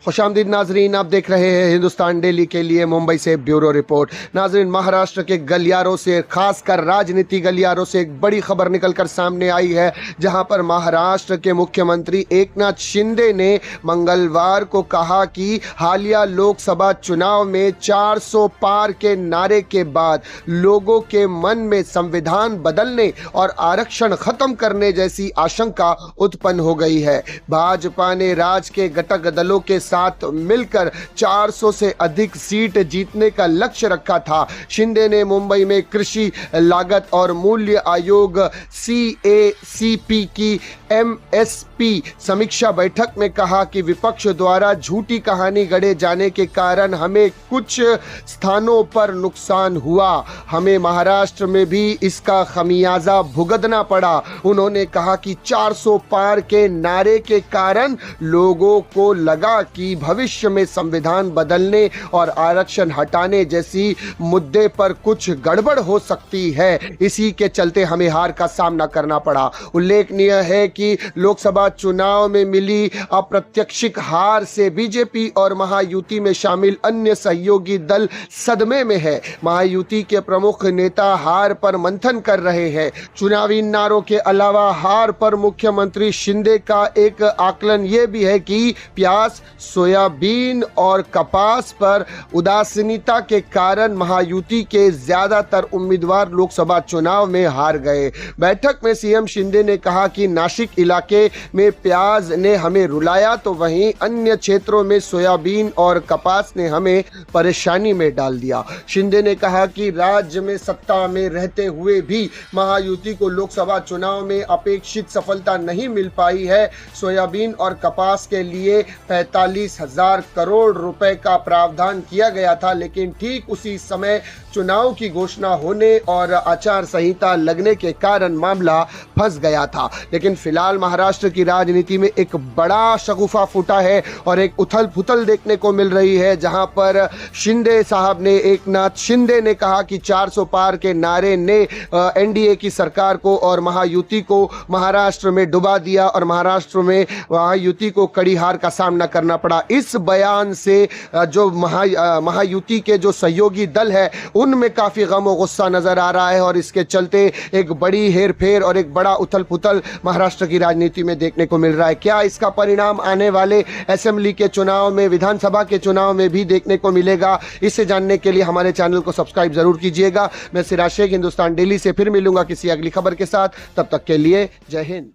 खुशामदीद नाजरीन, आप देख रहे हैं हिंदुस्तान डेली के लिए मुंबई से ब्यूरो रिपोर्ट। नाजरीन, महाराष्ट्र के गलियारों से, खासकर राजनीति गलियारों से एक बड़ी खबर निकलकर सामने आई है, जहां पर महाराष्ट्र के मुख्यमंत्री एकनाथ शिंदे ने मंगलवार को कहा कि हालिया लोकसभा चुनाव में 400 पार के नारे के बाद लोगों के मन में संविधान बदलने और आरक्षण खत्म करने जैसी आशंका उत्पन्न हो गई है। भाजपा ने राज्य के घटक दलों के साथ मिलकर 400 से अधिक सीट जीतने का लक्ष्य रखा था। शिंदे ने मुंबई में कृषि लागत और मूल्य आयोग CACP की MSP समीक्षा बैठक में कहा कि विपक्ष द्वारा झूठी कहानी गढ़े जाने के कारण हमें कुछ स्थानों पर नुकसान हुआ, हमें महाराष्ट्र में भी इसका खमियाजा भुगतना पड़ा। उन्होंने कहा कि 400 पार के नारे के कारण लोगों को लगा कि भविष्य में संविधान बदलने और आरक्षण हटाने जैसी मुद्दे पर कुछ गड़बड़ हो सकती है, इसी के चलते हमें हार का सामना करना पड़ा। उल्लेखनीय है कि लोकसभा चुनाव में मिली अप्रत्याशित हार से बीजेपी और महायुति में शामिल अन्य सहयोगी दल सदमे में है। महायुति के प्रमुख नेता हार पर मंथन कर रहे हैं। चुनावी नारों के अलावा हार पर मुख्यमंत्री शिंदे का एक आकलन यह भी है कि प्याज, सोयाबीन और कपास पर उदासीनता के कारण महायुति के ज्यादातर उम्मीदवार लोकसभा चुनाव में हार गए। बैठक में सीएम शिंदे ने कहा कि नासिक इलाके में प्याज ने हमें रुलाया तो वहीं अन्य क्षेत्रों में सोयाबीन और कपास ने हमें परेशानी में डाल दिया। शिंदे ने कहा कि राज्य में सत्ता में रहते हुए भी महायुति को लोकसभा चुनाव में अपेक्षित सफलता नहीं मिल पाई है। सोयाबीन और कपास के लिए 45,000 करोड़ रुपए का प्रावधान किया गया था, लेकिन ठीक उसी समय चुनाव की घोषणा होने और आचार संहिता लगने के कारण मामला फंस गया था। लेकिन फिलहाल महाराष्ट्र की राजनीति में एक बड़ा शगुफा फूटा है और एक उथल पुथल देखने को मिल रही है, जहां पर शिंदे साहब ने, एकनाथ शिंदे ने कहा कि 400 पार के नारे ने NDA की सरकार को और महायुति को महाराष्ट्र में डुबा दिया और महाराष्ट्र में महायुति को कड़ी हार का सामना करना पड़ा। इस बयान से जो महायुति के जो सहयोगी दल है उनमें काफी गम और गुस्सा नजर आ रहा है और इसके चलते एक बड़ी हेरफेर और एक बड़ा उथल पुथल महाराष्ट्र की राजनीति में देखने को मिल रहा है। क्या इसका परिणाम आने वाले असेंबली के चुनाव में, विधानसभा के चुनाव में भी देखने को मिलेगा? इसे जानने के लिए हमारे चैनल को सब्सक्राइब जरूर कीजिएगा। मैं सिराज शेख हिंदुस्तान डेली से फिर मिलूंगा किसी अगली खबर के साथ। तब तक के लिए जय हिंद।